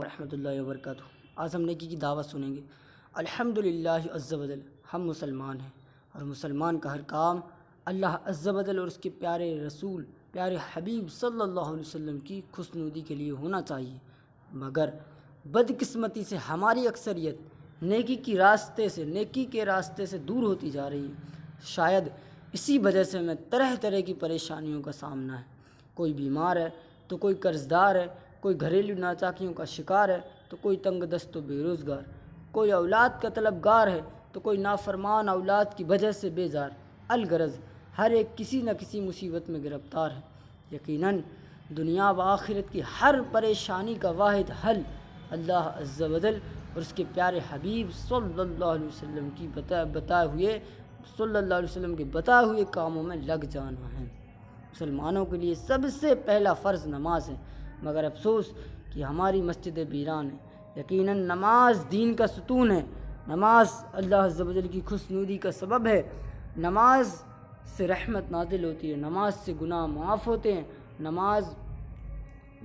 ورحمۃ اللہ وبرکاتہ۔ آج ہم نیکی کی دعوت سنیں گے۔ الحمدللہ عز و جل، ہم مسلمان ہیں اور مسلمان کا ہر کام اللہ عز و جل اور اس کے پیارے رسول پیارے حبیب صلی اللہ علیہ وسلم کی خوشنودی کے لیے ہونا چاہیے، مگر بدقسمتی سے ہماری اکثریت نیکی کے راستے سے دور ہوتی جا رہی ہے۔ شاید اسی وجہ سے ہمیں طرح طرح کی پریشانیوں کا سامنا ہے۔ کوئی بیمار ہے تو کوئی قرض دار ہے، کوئی گھریلو ناچاکیوں کا شکار ہے تو کوئی تنگ دست و بے روزگار، کوئی اولاد کا طلبگار ہے تو کوئی نافرمان اولاد کی وجہ سے بیزار۔ الغرض ہر ایک کسی نہ کسی مصیبت میں گرفتار ہے۔ یقیناً دنیا و آخرت کی ہر پریشانی کا واحد حل اللہ عز و جل اور اس کے پیارے حبیب صلی اللہ علیہ وسلم کے بتائے ہوئے کاموں میں لگ جانا ہے۔ مسلمانوں کے لیے سب سے پہلا فرض نماز ہے، مگر افسوس کہ ہماری مسجدیں ویران ہیں۔ یقیناً نماز دین کا ستون ہے، نماز اللہ عز و جل کی خوشنودی کا سبب ہے، نماز سے رحمت نازل ہوتی ہے، نماز سے گناہ معاف ہوتے ہیں، نماز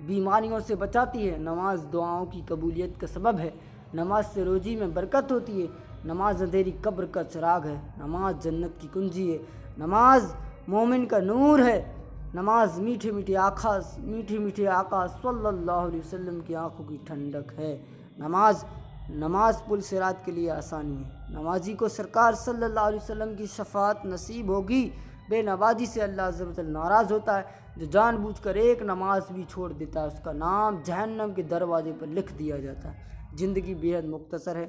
بیماریوں سے بچاتی ہے، نماز دعاؤں کی قبولیت کا سبب ہے، نماز سے روزی میں برکت ہوتی ہے، نماز اندھیری قبر کا چراغ ہے، نماز جنت کی کنجی ہے، نماز مومن کا نور ہے، نماز میٹھے میٹھے آقا صلی اللہ علیہ وسلم کی آنکھوں کی ٹھنڈک ہے، نماز پل صراط کے لیے آسانی ہے، نمازی کو سرکار صلی اللہ علیہ وسلم کی شفاعت نصیب ہوگی۔ بے نمازی سے اللہ عز و جل ناراض ہوتا ہے، جو جان بوجھ کر ایک نماز بھی چھوڑ دیتا ہے اس کا نام جہنم کے دروازے پر لکھ دیا جاتا ہے۔ زندگی بے حد مختصر ہے،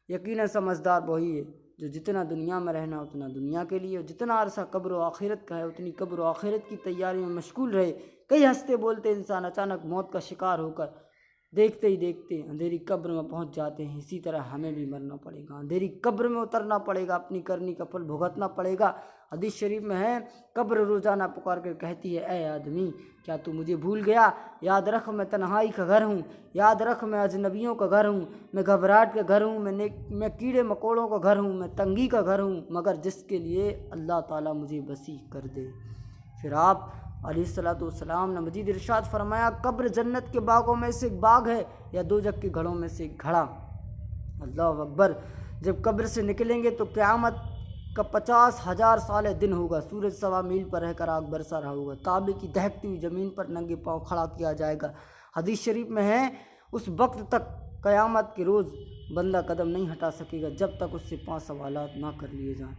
یقیناً سمجھدار وہی ہے جو جتنا دنیا میں رہنا اتنا دنیا کے لیے، اور جتنا عرصہ قبر و آخرت کا ہے اتنی قبر و آخرت کی تیاری میں مشغول رہے۔ کئی ہنستے بولتے انسان اچانک موت کا شکار ہو کر دیکھتے ہی دیکھتے اندھیری قبر میں پہنچ جاتے ہیں۔ اسی طرح ہمیں بھی مرنا پڑے گا، اندھیری قبر میں اترنا پڑے گا، اپنی کرنی کا پھل بھگتنا پڑے گا۔ حدیث شریف میں ہے، قبر روزانہ پکار کر کہتی ہے، اے آدمی کیا تو مجھے بھول گیا؟ یاد رکھ میں تنہائی کا گھر ہوں، یاد رکھ میں اجنبیوں کا گھر ہوں، میں گھبراہٹ کا گھر ہوں، میں کیڑے مکوڑوں کا گھر ہوں، میں تنگی کا گھر ہوں، مگر جس کے لیے اللہ تعالیٰ مجھے وسیع کر دے۔ پھر آپ علیہ السلام نے مزید ارشاد فرمایا، قبر جنت کے باغوں میں سے ایک باغ ہے یا دوزخ کے گھڑوں میں سے ایک گھڑا۔ اللہ اکبر۔ جب قبر سے نکلیں گے تو قیامت کا 50,000 سال دن ہوگا، سورج 1.25 میل پر رہ کر آگ برسا رہا ہوگا، کعبے کی دہکتی ہوئی زمین پر ننگے پاؤں کھڑا کیا جائے گا۔ حدیث شریف میں ہے، اس وقت تک قیامت کے روز بندہ قدم نہیں ہٹا سکے گا جب تک اس سے 5 سوالات نہ کر لیے جائیں۔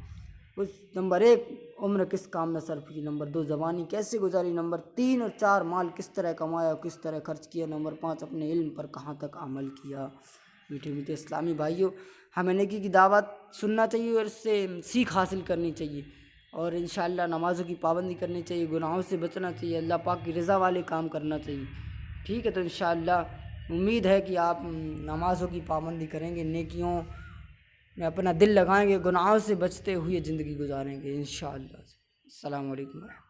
نمبر 1 عمر کس کام میں صرف کی، نمبر 2 زبانی کیسے گزاری، نمبر 3 اور 4 مال کس طرح کمایا اور کس طرح خرچ کیا، نمبر 5 اپنے علم پر کہاں تک عمل کیا۔ میٹھے میٹھے اسلامی بھائیوں، ہمیں نیکی کی دعوت سننا چاہیے اور اس سے سیکھ حاصل کرنی چاہیے، اور انشاءاللہ نمازوں کی پابندی کرنی چاہیے، گناہوں سے بچنا چاہیے، اللہ پاک کی رضا والے کام کرنا چاہیے۔ ٹھیک ہے، تو انشاءاللہ امید ہے کہ آپ نمازوں کی پابندی کریں گے، نیکیوں میں اپنا دل لگائیں گے، گناہوں سے بچتے ہوئے زندگی گزاریں گے انشاءاللہ۔ السلام علیکم ورحمۃ اللہ۔